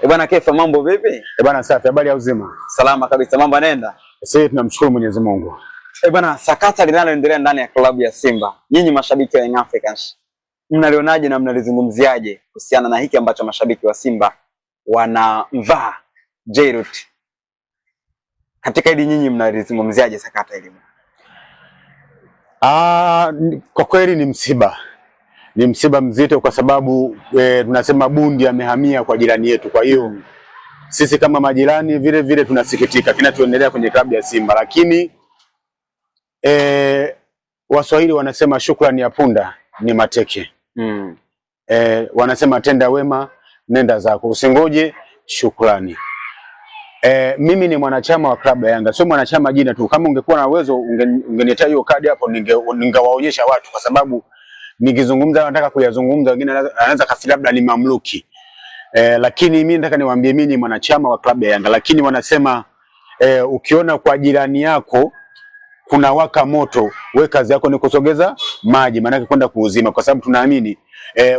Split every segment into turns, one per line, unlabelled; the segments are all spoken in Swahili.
Bwana Kefa, mambo vipi?
Bwana safi, habari ya uzima?
Salama kabisa, mambo yanaenda?
Sisi tunamshukuru Mwenyezi Mungu.
Bwana, sakata linaloendelea ndani ya klabu ya Simba, nyinyi mashabiki wa Young Africans mnalionaje na mnalizungumziaje kuhusiana na hiki ambacho mashabiki wa Simba wanamvaa Jairut? Katika hili nyinyi mnalizungumziaje sakata hili?
Kwa kweli ni msiba. Ni msiba mzito kwa sababu tunasema bundi amehamia kwa jirani yetu. Kwa hiyo sisi kama majirani vile vile tunasikitika kinachoendelea kwenye klabu ya Simba, lakini Waswahili wanasema shukrani ya punda ni mateke. Wanasema tenda wema nenda zako, usingoje shukrani. Mimi ni mwanachama wa klabu ya Yanga, sio mwanachama jina tu. Kama ungekuwa na uwezo ungeniletea hiyo kadi hapo, ningewaonyesha watu, kwa sababu nikizungumza nataka kuyazungumza wengine anaanza kasi labda ni mamluki. Lakini mimi nataka niwaambie mimi ni mwanachama wa klabu ya Yanga, lakini wanasema ukiona kwa jirani yako kuna waka moto, we kazi yako ni kusogeza maji, maana kwenda kuuzima, kwa sababu tunaamini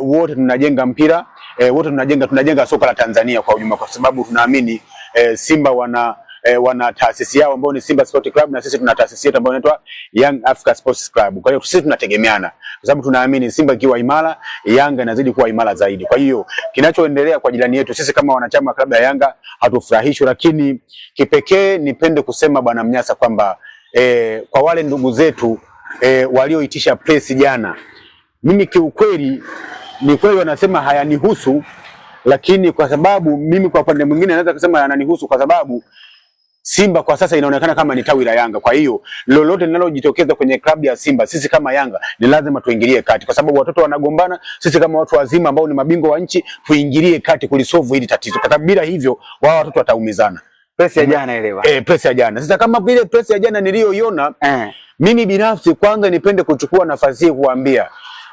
wote tunajenga mpira, wote tunajenga soka la Tanzania kwa ujumla, kwa sababu tunaamini Simba wana taasisi yao ambayo ni Simba Sport Club, na sisi tuna taasisi yetu ambayo inaitwa Young Africa Sports Club. Kwa hiyo sisi tunategemeana, kwa sababu tunaamini Simba ikiwa imara, Yanga inazidi kuwa imara zaidi. Kwa hiyo kinachoendelea kwa jirani yetu, sisi kama wanachama wa klabu ya Yanga hatufurahishwi, lakini kipekee nipende kusema Bwana Mnyasa kwamba kwa wale ndugu zetu walioitisha press jana, mimi kiukweli ni kweli wanasema hayanihusu, lakini kwa sababu mimi kwa upande mwingine naweza kusema yananihusu, kwa sababu Simba kwa sasa inaonekana kama ni tawi la Yanga. Kwa hiyo lolote linalojitokeza kwenye klabu ya Simba, sisi kama Yanga ni lazima tuingilie kati, kwa sababu watoto wanagombana. Sisi kama watu wazima ambao ni mabingwa wa nchi tuingilie kati kulisolve hili tatizo, kwa sababu bila hivyo wao watoto wataumizana.
Press ya jana elewa.
Press ya jana. Sasa kama vile press ya jana niliyoiona, mimi binafsi kwanza nipende kuchukua nafasi hii kuambia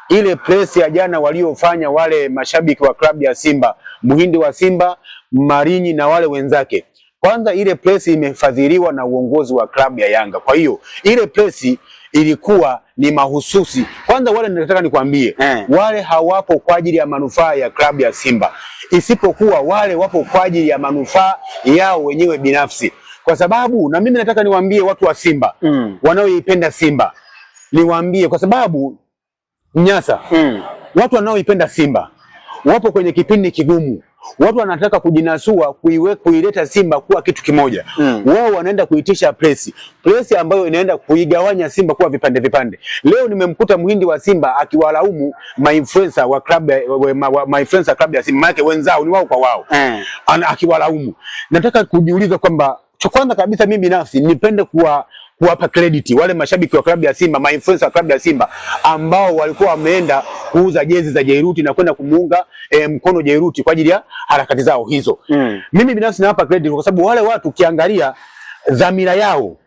ile press ya jana waliofanya wale mashabiki wa klabu ya Simba, Muhindi wa Simba, Marinyi na wale wenzake. Kwanza ile press imefadhiliwa na uongozi wa klabu ya Yanga. Kwa hiyo ile press ilikuwa ni mahususi. Kwanza wale nataka nikwambie, wale hawapo kwa ajili ya manufaa ya klabu ya Simba, isipokuwa wale wapo kwa ajili ya manufaa yao wenyewe binafsi. Kwa sababu na mimi nataka niwaambie watu wa Simba wanaoipenda Simba, niwaambie kwa sababu Mnyasa, watu wanaoipenda Simba wapo kwenye kipindi kigumu. Watu wanataka kujinasua kuileta Simba kuwa kitu kimoja. Wao wanaenda kuitisha press ambayo inaenda kuigawanya Simba kuwa vipande vipande. Leo nimemkuta Muhindi wa Simba akiwalaumu mainfluencer wa club mainfluencer club ya Simba, maana wenzao ni wao kwa wao. Akiwalaumu. Nataka kujiuliza kwamba kwanza kabisa mimi binafsi nipende kuwapa credit wale mashabiki wa klabu ya Simba, mainfluencer wa klabu ya Simba ambao walikuwa wameenda kuuza jezi za Jairut na kwenda kumuunga mkono Jairut kwa ajili ya harakati zao hizo. Mimi binafsi nawapa credit kwa sababu wale watu kiangalia dhamira yao,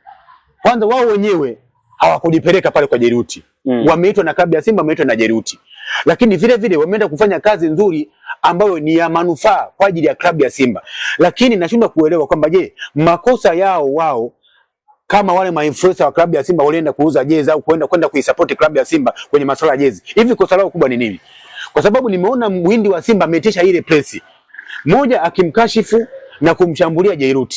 kwanza wao wenyewe hawakujipeleka pale kwa Jairut. Wameitwa na klabu ya Simba, wameitwa na Jairut. Lakini vile vile wameenda kufanya kazi nzuri ambayo ni ya manufaa kwa ajili ya klabu ya Simba. Lakini nashindwa kuelewa kwamba je, makosa yao wao kama wale mainfluencer wa klabu ya Simba walienda kuuza jezi au kwenda kuisupport klabu ya Simba kwenye masuala ya jezi, hivi kosa lao kubwa ni nini? Kwa sababu nimeona Muhindi wa Simba ametisha ile press moja akimkashifu na kumshambulia Jairut.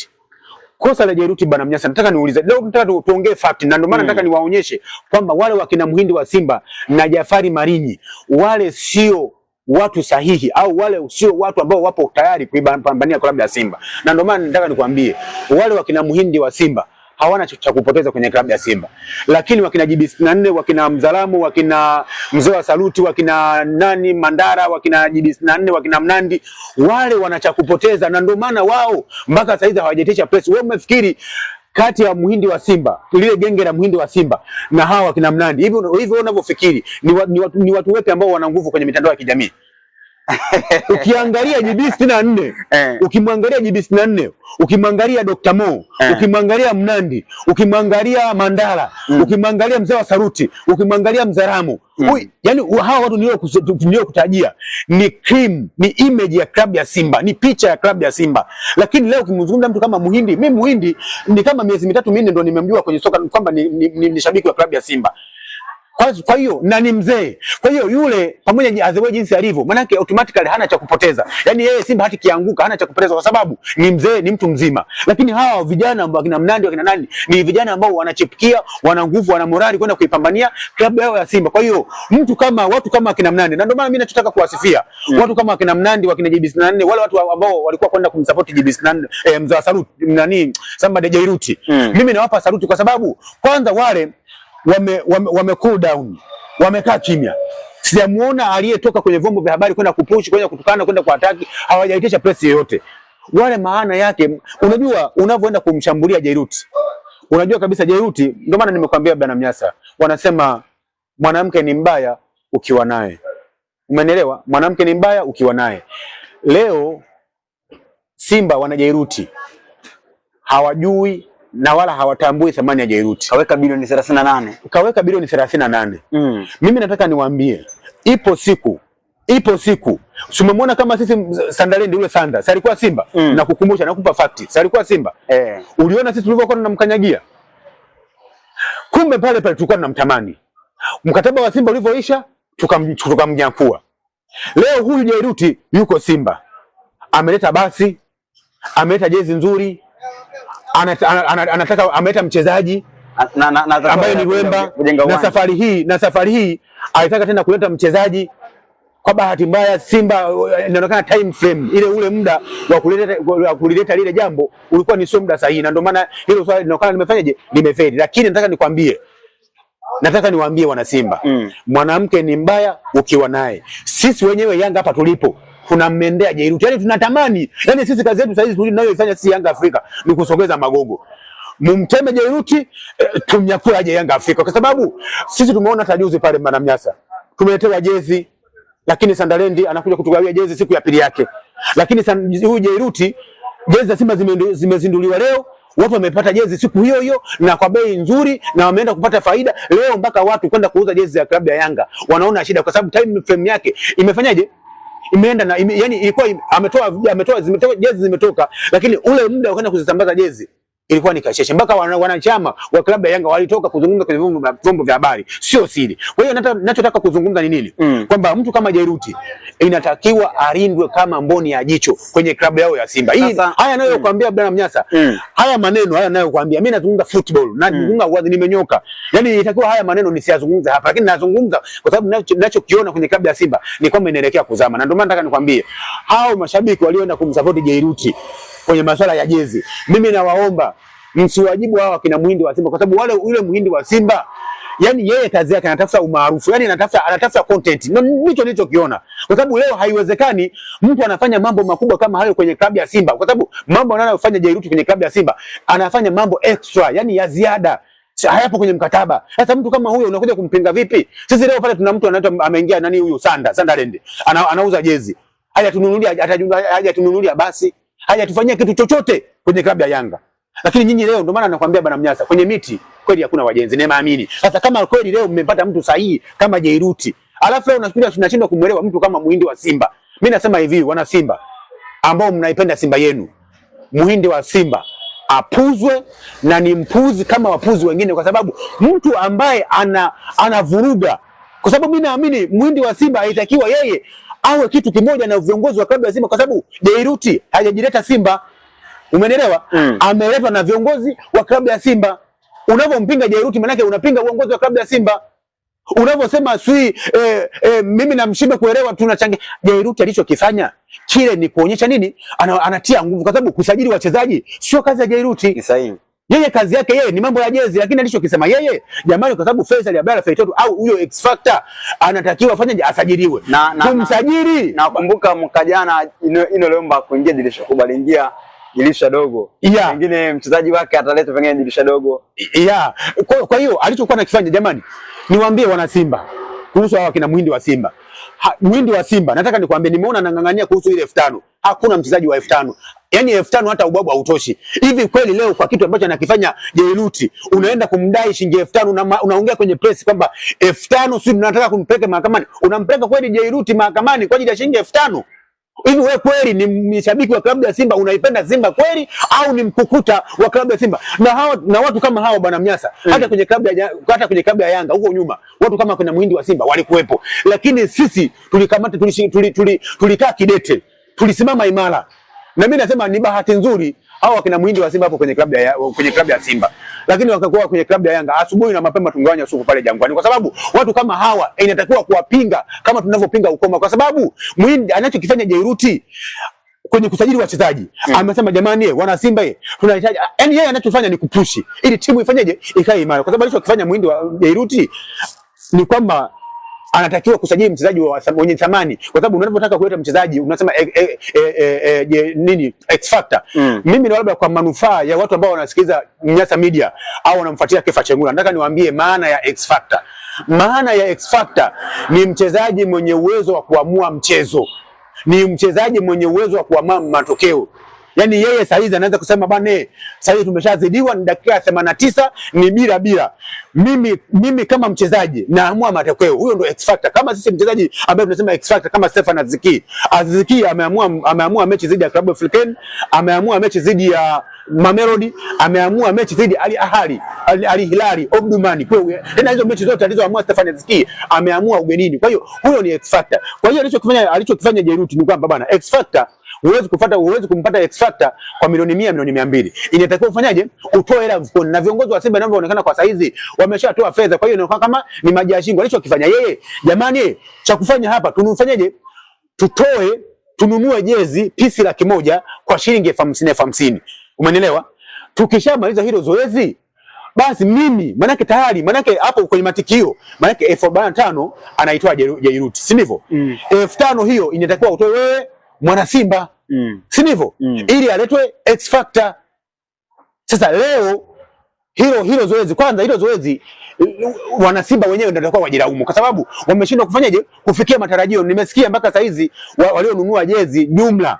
Kosa la Jairut bana Mnyasa, nataka niulize leo, nataka tuongee fact, na ndio maana nataka niwaonyeshe kwamba wale wakina Muhindi wa Simba na Jafari Marinyi wale sio watu sahihi, au wale sio watu ambao wapo tayari kuipambania klabu ya Simba. Na ndio maana nataka nikwambie wale wakina Muhindi wa Simba hawana cha kupoteza kwenye klabu ya Simba. Lakini wakina JB64, wakina Mzalamu, wakina Mzee wa Saluti, wakina nani Mandara, wakina JB64, wakina Mnandi, wale wana cha kupoteza, na ndio maana wao mpaka sasa hivi hawajatisha press. Wewe umefikiri kati ya Muhindi wa Simba, lile genge la Muhindi wa Simba na hawa wakina Mnandi, hivi unavyofikiri ni watu wepi ambao wana nguvu kwenye mitandao ya kijamii? Ukiangalia JB64, ukimwangalia JB64, ukimwangalia Dr. Mo, ukimwangalia Mnandi, ukimwangalia Mandala, ukimwangalia Mzee wa Saruti, ukimwangalia Mzaramu, yani hawa watu nilio kutajia ni cream, ni image ya klabu ya Simba, ni picha ya klabu ya Simba. Lakini leo ukimzungumza mtu kama Muhindi, mimi Muhindi ni kama miezi mitatu minne ndo nimemjua kwenye soka kwamba ni shabiki wa klabu ya Simba. Kwa hiyo na ni mzee. Kwa hiyo yule pamoja azewe jinsi alivyo, maana yake automatically hana cha kupoteza. Yaani yeye Simba hata kianguka hana cha kupoteza kwa sababu ni mzee, ni mtu mzima. Lakini hawa vijana ambao kina Mnandi wakina nani ni vijana ambao wanachipukia, wana nguvu, wana morali kwenda kuipambania klabu yao ya Simba. Kwa hiyo watu kama kina Mnandi, na ndio maana mimi nachotaka kuwasifia watu kama kina Mnandi, wakina JB64, wale watu ambao walikuwa kwenda kumsupport JB64, mzee wa Saluti nani Samba de Jairuti. Mimi nawapa saluti kwa sababu kwanza wale wame cool down, wamekaa kimya. Sijamuona aliyetoka kwenye vyombo vya habari kwenda kupush, kwenda kutukana, kwenda kuataki, hawajaitisha press yoyote. Wale maana yake, unajua unavyoenda kumshambulia Jairuti, unajua kabisa Jairuti, ndio maana nimekwambia bwana Mnyasa, wanasema mwanamke ni mbaya ukiwa naye. Umeelewa? Mwanamke ni mbaya ukiwa naye. Leo Simba wana Jairuti, hawajui na wala hawatambui thamani ya Jairuti.
Kaweka bilioni 38.
Kaweka bilioni 38. Mimi nataka niwaambie, ipo siku. Umemwona kama sisi Sandalendi ule Sanda, si alikuwa Simba? Na kukumbusha, nakupa fact. Si alikuwa Simba? Uliona sisi tulivyokuwa tunamkanyagia? Kumbe pale tulikuwa tunamtamani. Mkataba wa Simba ulivyoisha, tukamnyakua. Leo huyu Jairuti yuko Simba. Ameleta basi, ameleta jezi nzuri. Anataka ameleta mchezaji ambaye ni Wemba, na safari hii alitaka tena kuleta mchezaji. Kwa bahati mbaya Simba inaonekana time frame ule muda wa kulileta lile jambo ulikuwa ni sio muda sahihi, na ndio maana hilo swali linaonekana limefanyaje, limefeli. Lakini nataka niwaambie wana Simba, mwanamke ni mbaya ukiwa naye. Sisi wenyewe Yanga hapa tulipo tunammendea Jairuti. Yaani tunatamani, yaani sisi kazi yetu sasa hizi tunayoifanya si Yanga Afrika ni kusogeza magogo. Mumteme Jairuti, tumnyakue aje Yanga Afrika, kwa sababu sisi tumeona tajuzi pale Mnamnyasa. Tumeletewa jezi, lakini Sandalendi anakuja kutugawia jezi siku ya pili yake. Lakini huyu Jairuti, jezi za Simba zimezinduliwa leo. Watu wamepata jezi siku hiyo hiyo na kwa bei nzuri, na wameenda kupata faida. Leo mpaka watu kwenda kuuza jezi ya klabu ya Yanga wanaona shida, kwa sababu time frame yake imefanyaje, imeenda na yani ilikuwa ametoa jezi zimetoka, lakini ule muda wa kwenda kuzisambaza jezi ilikuwa ni kasheshe. Mpaka wanachama wa klabu ya Yanga walitoka kuzungumza kwenye vyombo vya habari, sio siri. Kwa hiyo ninachotaka kuzungumza ni nini? Kwamba mtu kama Jairuti inatakiwa alindwe kama mboni ya jicho kwenye klabu yao ya Simba. Haya anayokuambia bwana Mnyasa, haya maneno haya anayokuambia, mimi nazungumza football, nazungumza wazi, nimenyoka. Yaani inatakiwa haya maneno nisiyazungumze hapa, lakini nazungumza kwa sababu ninachokiona kwenye klabu ya Simba ni kwamba inaelekea kuzama. Na ndio maana nataka nikwambie hao mashabiki walioenda kumsupport Jairuti kwenye masuala ya jezi, mimi nawaomba msiwajibu hawa kina Muhindi wa Simba, kwa sababu yule Muhindi wa Simba, yani yeye kazi yake anatafuta umaarufu, yani anatafuta content. Ndicho nilichokiona, kwa sababu leo haiwezekani mtu anafanya mambo makubwa kama hayo kwenye klabu ya Simba, kwa sababu mambo anayofanya Jairuti kwenye klabu ya Simba anafanya mambo extra, yani ya ziada, hayapo kwenye mkataba. Sasa mtu kama huyo unakuja kumpinga vipi? Sisi leo pale tuna mtu anaitwa ameingia nani huyu Sandalendi, anauza jezi, hajatununulia basi, hajatufanyia kitu chochote kwenye klabu ya Yanga. Lakini nyinyi leo, ndio maana nakwambia bwana Mnyasa, kwenye miti kweli hakuna wajenzi, nimeamini. Sasa kama kweli leo mmepata mtu sahihi kama Jairuti, alafu leo tunashindwa kumuelewa mtu kama Muhindi wa Simba. Mimi nasema hivi, wana Simba ambao mnaipenda Simba yenu, Muhindi wa Simba apuzwe na ni mpuzi kama wapuzi wengine, kwa sababu mtu ambaye anavuruga, kwa sababu mimi naamini Muhindi wa Simba haitakiwa yeye awe kitu kimoja na viongozi wa klabu ya Simba, kwa sababu Jairuti hajajileta Simba. Umeelewa? Ameletwa na viongozi wa klabu ya Simba. Unavompinga Jairuti maana yake unapinga uongozi wa klabu ya Simba. Unavosema mimi na Mshibe kuelewa tunachangia, Jairuti alichokifanya kile ni kuonyesha nini? Anatia nguvu, kwa sababu kusajili wachezaji sio kazi ya Jairuti.
Ni sahihi.
Yeye kazi yake ni mambo ya jezi, lakini alichokisema yeye, jamani, kwa sababu Faisal Abdalla Feitoto au huyo X Factor anatakiwa afanye asajiliwe. Kumsajili.
Nakumbuka mwaka jana Lomba kuingia dirisha kubwa, aliingia dirisha dogo. Pengine mchezaji wake ataleta pengine dirisha dogo.
Kwa hiyo alichokuwa anakifanya, jamani, niwaambie wana Simba kuhusu hawa kina Muhindi wa Simba. Muhindi wa Simba nataka nikwambie, nimeona anang'ang'ania kuhusu ile 5000. Hakuna mchezaji wa 5000. Yaani 5000 hata ubwabu hautoshi. Hivi kweli leo kwa kitu ambacho anakifanya Jairuti unaenda kumdai shilingi 5000, unaongea kwenye press kwamba 5000 si tunataka kumpeleka mahakamani. Unampeleka kweli Jairuti mahakamani kwa ajili ya shilingi 5000? Hivi wewe kweli ni shabiki wa klabu ya Simba, unaipenda Simba kweli au ni mkukuta wa klabu ya Simba? Na watu kama hao bwana Mnyasa, hata kwenye klabu ya Yanga huko nyuma, watu kama kuna Muhindi wa Simba walikuwepo. Lakini sisi tulikamata, tulikaa kidete, tulisimama imara. Na mimi nasema ni bahati nzuri hao wakina Muhindi wa Simba hapo kwenye klabu ya Simba. Lakini wakakuwa kwenye klabu ya Yanga, asubuhi na mapema tungewanya usiku pale Jangwani, kwa sababu watu kama hawa inatakiwa kuwapinga kama tunavyopinga ukoma, kwa sababu Muhindi anachokifanya Jairuti kwenye kusajili wachezaji, amesema jamani, wana Simba tunahitaji, yani yeye anachofanya ni kupushi ili timu ifanyeje, ikae imara, kwa sababu alichokifanya Muhindi wa Jairuti ni kwamba anatakiwa kusajili mchezaji mwenye thamani, kwa sababu unapotaka kuleta mchezaji unasema nini X factor. Mimi ni labda kwa manufaa ya watu ambao wanasikiliza Mnyasa Media au wanamfuatia Kefa Chengula, nataka niwaambie maana ya X factor. Maana ya X factor ni mchezaji mwenye uwezo wa kuamua mchezo, ni mchezaji mwenye uwezo wa kuamua matokeo. Yani yeye saizi anaweza kusema bane, saizi tumeshazidiwa, ni dakika 89 ni bila. Mimi kama mchezaji naamua matokeo. Huyo ndio X factor. Kama sisi mchezaji ambaye tunasema X factor kama Stefan Aziki ameamua mechi dhidi ya Club African, ameamua mechi dhidi ya Mamelodi, ameamua mechi dhidi Al Hilali Omdurman. Tena hizo mechi zote alizoamua Stefan Aziki ameamua ugenini. Kwa hiyo huyo ni X factor. Kwa hiyo alichokifanya Jairuti ni kwamba bana, X factor huwezi kumpata X factor kwa milioni 100, milioni 200. Inatakiwa ufanyaje? Utoe hela mfukoni. Na viongozi wa Simba inavyoonekana kwa saizi wameshatoa fedha, kwa hiyo inaonekana kama ni maji ya shingo alichokifanya yeye. Jamani, cha kufanya hapa tunufanyaje? Tununue jezi pisi 100,000 kwa shilingi 50,000. Umeelewa? Tukishamaliza hilo zoezi, basi manake hapo kwenye matikio, manake 1500 anaitwa Jairuti, si ndivyo? 1500 hiyo inatakiwa utoe wewe mwana Simba, si ndivyo? Ili aletwe X factor. Sasa leo hilo zoezi, kwanza hilo zoezi wana Simba wenyewe ndio watakuwa wajilaumu, kwa sababu wameshindwa kufanyaje kufikia matarajio. Nimesikia mpaka saizi walionunua jezi jumla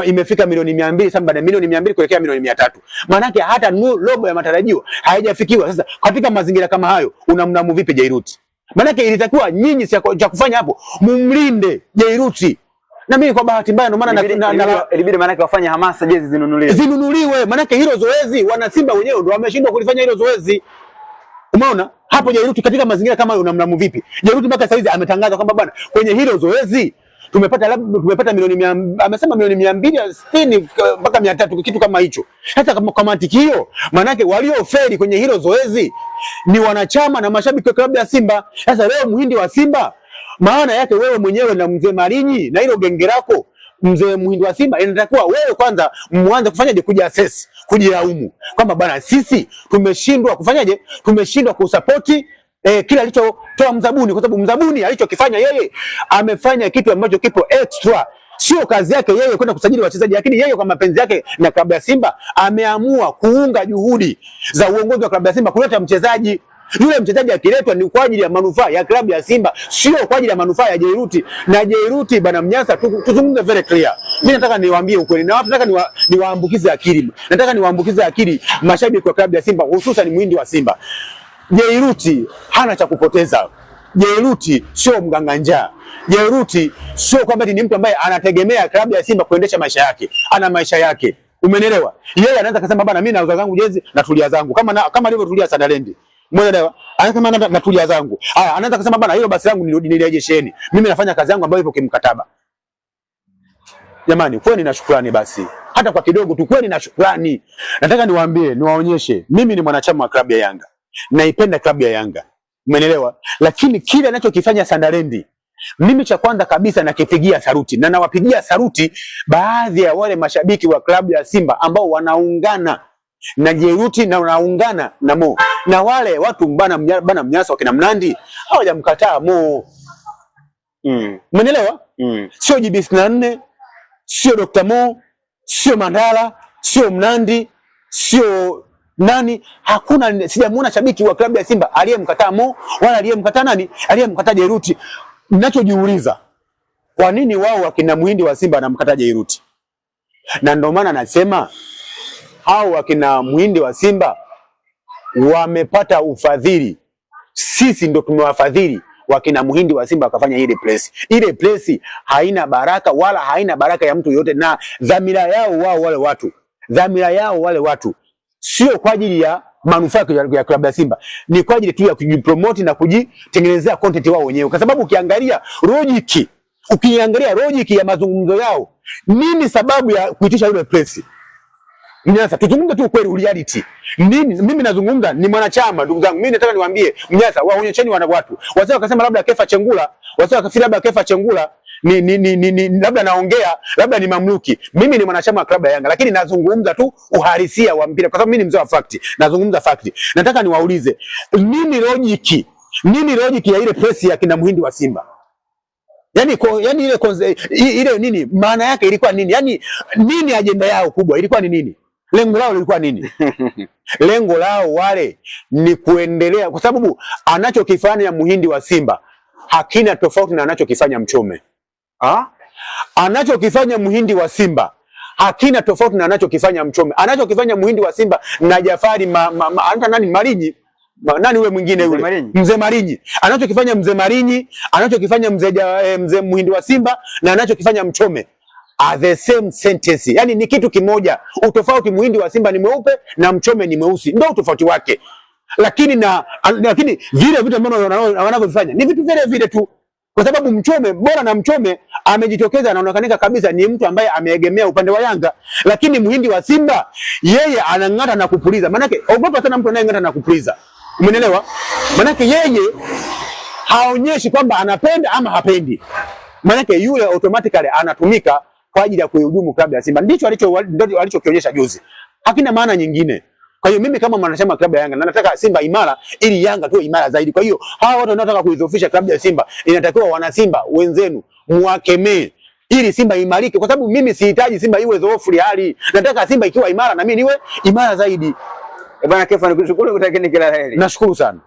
imefika milioni 200, sasa baada ya milioni 200 kuelekea milioni 300. Maana yake hata robo ya matarajio haijafikiwa. Sasa katika mazingira kama hayo unamnamu vipi Jairuti? Maana yake ilitakiwa nyinyi cha kufanya hapo mumlinde Jairuti. Na mimi kwa bahati mbaya ndio maana ilibidi maana yake wafanye hamasa jezi zinunuliwe. Maana yake hilo zoezi wana Simba wenyewe ndio wameshindwa kulifanya hilo zoezi. Umeona? Hapo Jairuti katika mazingira kama hayo unamlamu vipi? Jairuti mpaka saizi ametangaza kwamba bwana, kwenye hilo zoezi tumepata milioni amesema milioni 260 mpaka 300, kitu kama hicho. Hata kama matikio, maana yake waliofeli kwenye hilo zoezi ni wanachama na mashabiki wa klabu ya Simba. Sasa leo Muhindi wa Simba, maana yake wewe mwenyewe na mzee Marinyi na hilo genge lako, mzee Muhindi wa Simba, inatakiwa wewe kwanza muanze kufanyaje, kujiassess, kujilaumu kwamba bwana, sisi tumeshindwa kusupport kila alichotoa Mzabuni, kwa sababu Mzabuni alichokifanya yeye amefanya kitu ambacho kipo extra. Sio kazi yake yeye kwenda kusajili wachezaji, lakini yeye kwa mapenzi yake na klabu ya Simba ameamua kuunga juhudi za uongozi wa klabu ya Simba kuleta mchezaji. Yule mchezaji akiletwa ni kwa ajili ya manufaa ya klabu ya Simba, sio kwa ajili ya manufaa ya Jairuti. Na Jairuti bana Mnyasa, tuzungumze very clear. Mimi nataka niwaambie ukweli, na watu nataka niwaambukize akili. Nataka niwaambukize akili mashabiki wa klabu ya Simba, hususan Muhindi wa Simba. Jairuti hana cha kupoteza. Jairuti sio mganga njaa. Jairuti sio kwamba ni mtu ambaye anategemea klabu ya Simba kuendesha maisha yake. Ana maisha yake. Umenielewa? Yeye anaanza kusema bana, mimi nauza zangu jezi na tulia zangu kama nilivyotulia Sunderland. Umeelewa? Anasema na tulia zangu. Haya, anaanza kusema bana, hilo basi langu nirejesheni. Mimi nafanya kazi yangu ambayo ipo kimkataba. Jamani, kwani na shukrani basi. Hata kwa kidogo tu kwani na shukrani. Nataka niwaonyeshe, mimi ni mwanachama wa klabu ya Yanga. Naipenda klabu ya Yanga. Umeelewa? Lakini kile anachokifanya Sunderland, mimi cha kwanza kabisa nakipigia saruti, na nawapigia saruti baadhi ya wale mashabiki wa klabu ya Simba ambao wanaungana na Jairuti na wanaungana na Mo. Na wale watu bana Mnyasa wakina Mnandi hawajamkataa Mo. Umeelewa? Sio JB24, sio Dr. Mo, sio Mandala, sio Mnandi, sio nani, hakuna, sijamuona shabiki wa klabu ya Simba aliyemkataa Mo wala aliyemkataa Jairuti. Ninachojiuliza, kwa nini wao wakina Muhindi wa Simba anamkataa Jairuti? Na ndio maana nasema hao wakina Muhindi wa Simba wamepata ufadhili. Sisi ndio tumewafadhili wakina Muhindi wa Simba wakafanya ile press. Ile press haina baraka wala haina baraka ya mtu yote, na dhamira yao wale watu sio kwa ajili ya manufaa ya klabu ya Simba, ni kwa ajili tu ya kujipromote na kujitengenezea content wao wenyewe. Kwa sababu ukiangalia logic ya mazungumzo yao, nini sababu ya kuitisha ile press? Mnyasa, tuzungumze tu kweli, reality. Mimi nazungumza ni mwanachama, ndugu zangu. Mimi nataka niwaambie Mnyasa, waonyesheni wana watu. Wazee wakasema labda Kefa Chengula ni labda naongea, labda ni mamluki. Mimi ni mwanachama wa klabu ya Yanga, lakini nazungumza tu uhalisia wa mpira kwa sababu mimi ni mzee wa fact. Nazungumza fact. Nataka niwaulize, nini logic ya ile press ya kina Muhindi wa Simba? Yani ile nini maana yake ilikuwa nini? Yani nini ajenda yao kubwa ilikuwa ni nini? Lengo lao lilikuwa nini? Lengo lao wale ni kuendelea, kwa sababu anachokifanya Muhindi wa Simba hakina tofauti na anachokifanya Mchome. Anachokifanya Muhindi wa Simba hakina tofauti na anachokifanya Mchome. Anachokifanya Muhindi wa Simba na Jafari Marinyi, nani ule mwingine yule? Mzee Marinyi. Anachokifanya Mzee Marinyi, anachokifanya mzee Muhindi wa Simba na anachokifanya Mchome are the same sentence. Yani ni kitu kimoja. Utofauti, Muhindi wa Simba ni mweupe na Mchome ni mweusi. Ndio utofauti wake. Lakini vile vitu ambavyo wanavyofanya ni vitu vile tu. Kwa sababu Mchome, bora na Mchome amejitokeza, anaonekanika kabisa ni mtu ambaye ameegemea upande wa Yanga. Lakini Muhindi wa Simba yeye anang'ata na kupuliza. Manake ogopa sana mtu anayeng'ata na kupuliza. Umeelewa? Manake yeye haonyeshi kwamba anapenda ama hapendi. Manake yule automatically anatumika kwa ajili ya kuhujumu klabu ya Simba. Ndicho alichokionyesha juzi. Hakina maana nyingine. Kwa hiyo mimi kama mwanachama klabu ya Yanga na nataka Simba imara ili Yanga tu imara zaidi. Kwa hiyo hawa watu wanaotaka kuidhoofisha klabu ya Simba, inatakiwa wana Simba wenzenu muwakemee ili Simba imarike, kwa sababu mimi sihitaji Simba iwe dhoofu hali. Nataka Simba ikiwa imara na mimi niwe imara zaidi.
Bwana Kefa, nikushukuru, kutakieni kila la heri.
Nashukuru sana.